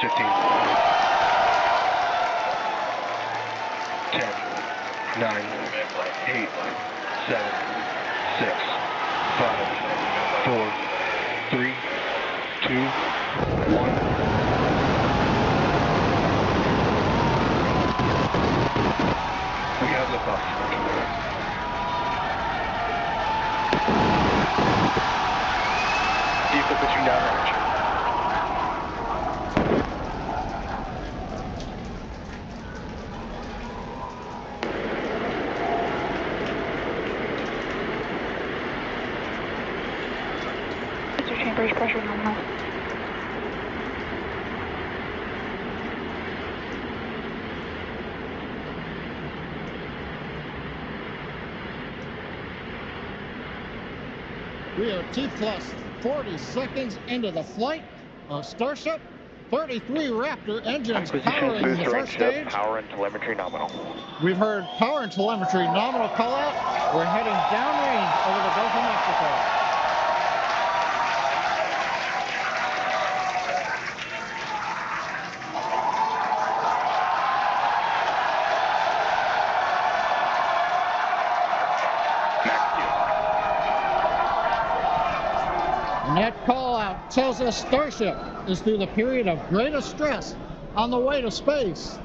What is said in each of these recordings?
15. 10, 9, 8, 7, 6, 5, 4, 3, 2, 1. We have liftoff. Vehicle pitching downrange. Booster chambers pressure nominal. We are T plus 40 seconds into the flight of Starship. 33 Raptor engines powering the first stage. Power and telemetry nominal. We've heard power and telemetry nominal call out. We're heading downrange over the Gulf of Mexico. And that call out tells us Starship is through the period of greatest stress on the way to space.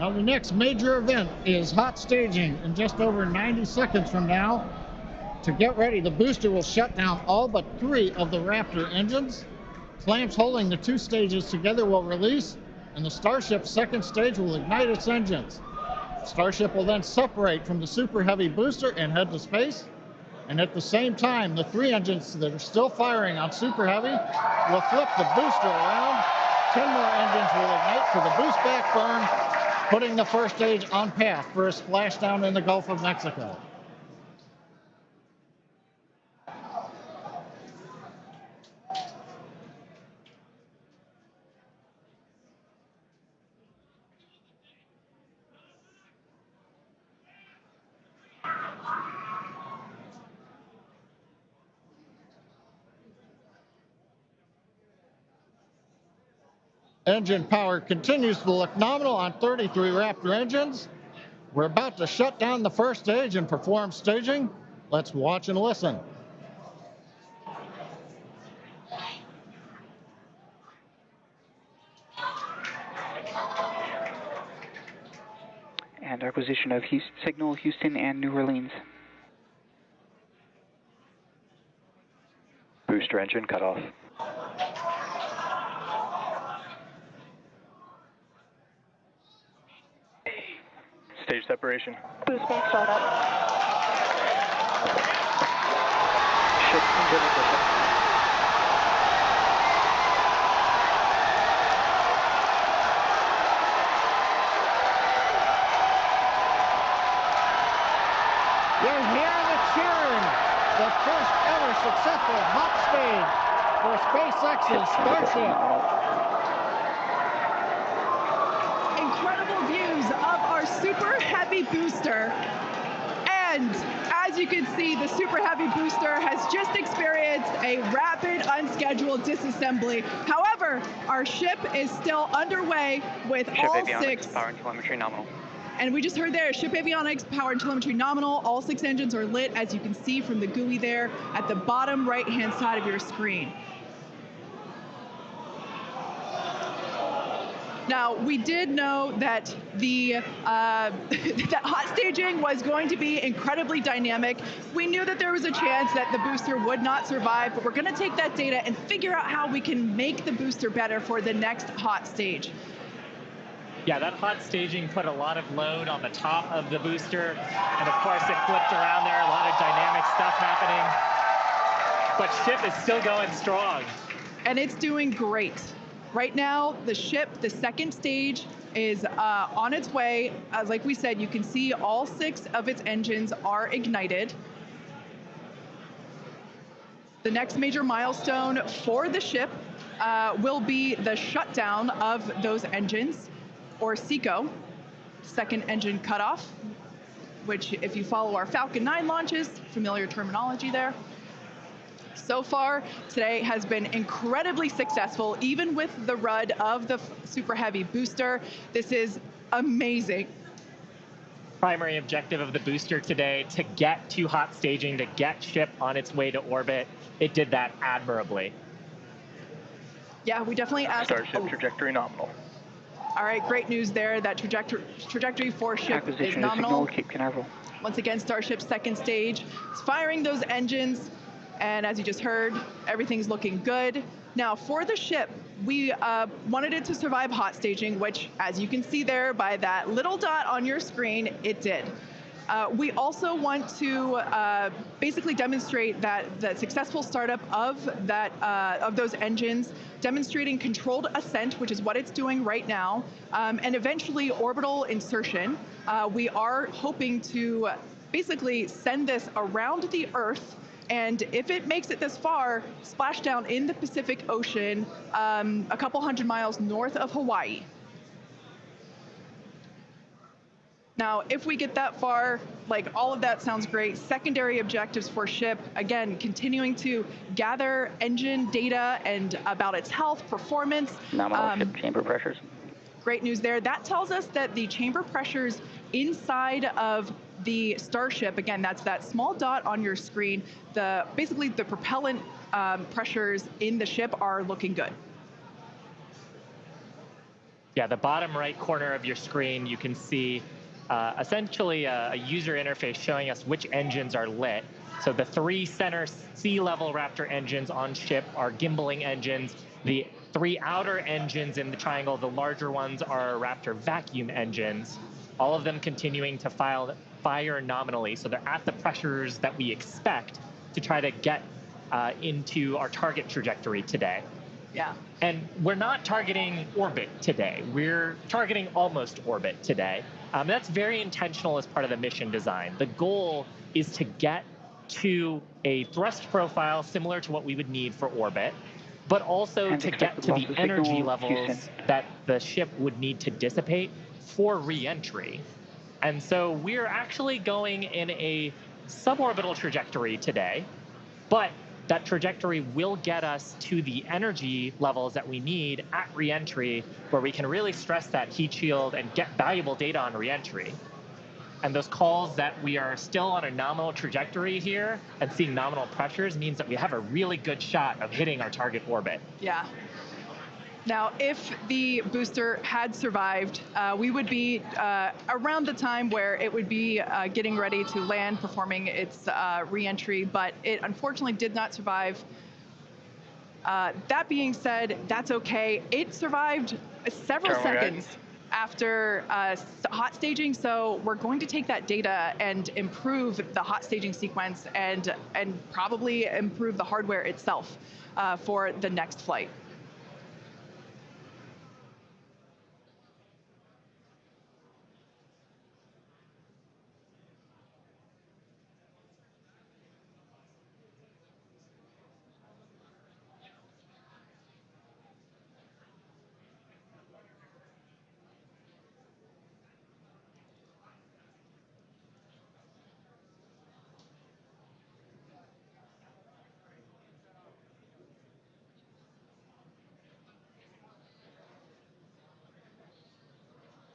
Now the next major event is hot staging in just over 90 seconds from now. To get ready, the booster will shut down all but 3 of the Raptor engines. Clamps holding the 2 stages together will release, and the Starship's second stage will ignite its engines. Starship will then separate from the Super Heavy booster and head to space. And at the same time, the 3 engines that are still firing on Super Heavy will flip the booster around. 10 more engines will ignite for the boost back burn, putting the first stage on path for a splashdown in the Gulf of Mexico. Engine power continues to look nominal on 33 Raptor engines. We're about to shut down the first stage and perform staging. Let's watch and listen. And acquisition of signal Houston and New Orleans. Booster engine cut off. Stage separation. Boost back startup. Ship engine ignition. You're hearing the cheering. The first ever successful hot stage for SpaceX's Starship. Incredible views of our Super Heavy booster. And as you can see, the Super Heavy booster has just experienced a rapid, unscheduled disassembly. However, our ship is still underway with Ship all avionics, 6. Power and telemetry nominal. And we just heard there, ship avionics, power and telemetry nominal. All 6 engines are lit, as you can see from the GUI there at the bottom right-hand side of your screen. Now, we did know that the that hot staging was going to be incredibly dynamic. We knew that there was a chance that the booster would not survive, but we're going to take that data and figure out how we can make the booster better for the next hot stage. Yeah, that hot staging put a lot of load on the top of the booster, and of course it flipped around there, a lot of dynamic stuff happening. But ship is still going strong. And it's doing great. Right now, the ship, the second stage, is on its way. Like we said, you can see all 6 of its engines are ignited. The next major milestone for the ship will be the shutdown of those engines, or SECO, second engine cutoff, which if you follow our Falcon 9 launches, familiar terminology there. So far, today has been incredibly successful, even with the RUD of the Super Heavy booster. This is amazing. Primary objective of the booster today, to get to hot staging, to get ship on its way to orbit. It did that admirably. Yeah, we definitely asked. Starship trajectory nominal. All right, great news there. That trajectory for ship is Acquisition of nominal. signal, Cape Canaveral. Once again, Starship's second stage is firing those engines, and as you just heard, everything's looking good. Now, for the ship, we wanted it to survive hot staging, which, as you can see there by that little dot on your screen, it did. We also want to basically demonstrate that the successful startup of those engines, demonstrating controlled ascent, which is what it's doing right now, and eventually orbital insertion. We are hoping to basically send this around the Earth, and if it makes it this far, splash down in the Pacific Ocean, a couple hundred miles north of Hawaii. Now, if we get that far, like, all of that sounds great. Secondary objectives for ship, again, continuing to gather engine data and about its health, performance. Nominal ship chamber pressures. Great news there. That tells us that the chamber pressures inside of the Starship, again, that's that small dot on your screen, basically the propellant pressures in the ship are looking good. Yeah, the bottom right corner of your screen, you can see essentially a user interface showing us which engines are lit. So the 3 center sea level Raptor engines on ship are gimbaling engines. The 3 outer engines in the triangle, the larger ones, are Raptor vacuum engines, all of them continuing to fire nominally. So they're at the pressures that we expect to try to get into our target trajectory today. Yeah. And we're not targeting orbit today. We're targeting almost orbit today. That's very intentional as part of the mission design. The goal is to get to a thrust profile similar to what we would need for orbit, but also And to get to the energy levels that the ship would need to dissipate for re-entry. And so we're actually going in a suborbital trajectory today, but that trajectory will get us to the energy levels that we need at re-entry, where we can really stress that heat shield and get valuable data on re-entry. And those calls that we are still on a nominal trajectory here and seeing nominal pressures means that we have a really good shot of hitting our target orbit. Yeah. Now, if the booster had survived, we would be around the time where it would be getting ready to land, performing its re-entry, but it unfortunately did not survive. That being said, that's okay. It survived several seconds after hot staging, so we're going to take that data and improve the hot staging sequence and probably improve the hardware itself for the next flight.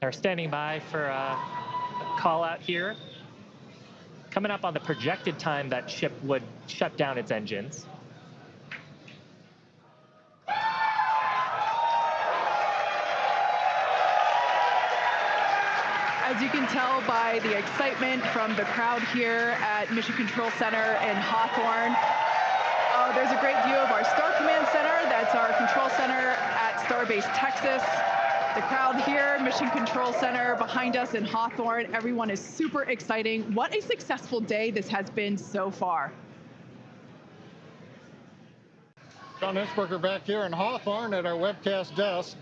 They're standing by for a call out here. Coming up on the projected time that ship would shut down its engines. As you can tell by the excitement from the crowd here at Mission Control Center in Hawthorne, there's a great view of our Star Command Center. That's our control center at Starbase, Texas. The crowd here, Mission Control Center behind us in Hawthorne. Everyone is super exciting. What a successful day this has been so far. John Innsbrucker back here in Hawthorne at our webcast desk.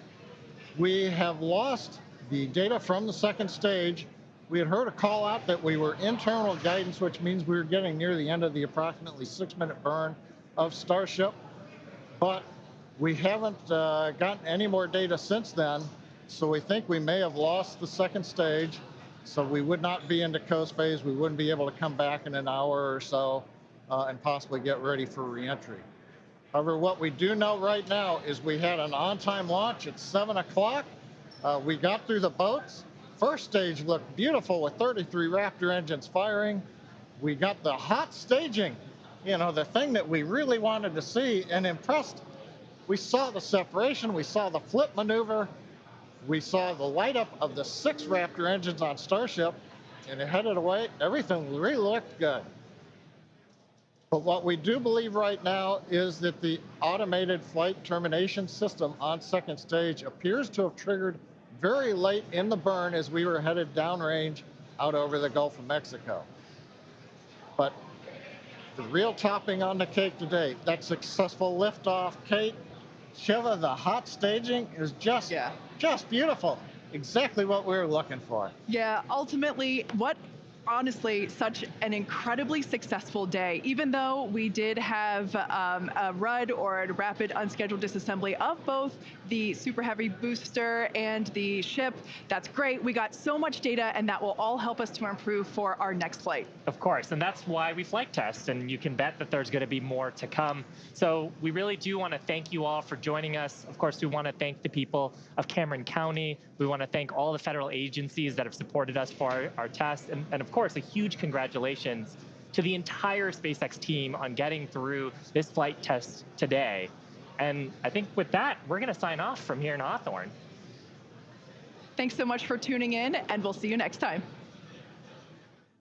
We have lost the data from the second stage. We had heard a call out that we were internal guidance, which means we were getting near the end of the approximately 6-minute burn of Starship, but we haven't gotten any more data since then, so we think we may have lost the second stage, so we would not be into coast phase. We wouldn't be able to come back in an hour or so. and possibly get ready for reentry. However, what we do know right now is we had an on-time launch at 7 o'clock. We got through the boats. First stage looked beautiful with 33 Raptor engines firing. We got the hot staging, you know, the thing that we really wanted to see and impressed. We saw the separation, we saw the flip maneuver, we saw the light up of the 6 Raptor engines on Starship, and it headed away. Everything really looked good. But what we do believe right now is that the automated flight termination system on second stage appears to have triggered very late in the burn as we were headed downrange out over the Gulf of Mexico. But the real topping on the cake today, that successful liftoff, Kate, Shiva, the hot staging is just beautiful. Exactly what we were looking for. Yeah, ultimately, honestly, such an incredibly successful day. Even though we did have a RUD, or a rapid unscheduled disassembly, of both the Super Heavy booster and the ship, that's great. We got so much data, and that will all help us to improve for our next flight. Of course, and that's why we flight test, and you can bet that there's going to be more to come. So we really do want to thank you all for joining us. Of course, we want to thank the people of Cameron County. We want to thank all the federal agencies that have supported us for our test, and of course, a huge congratulations to the entire SpaceX team on getting through this flight test today. And I think with that, we're going to sign off from here in Hawthorne. Thanks so much for tuning in, and we'll see you next time.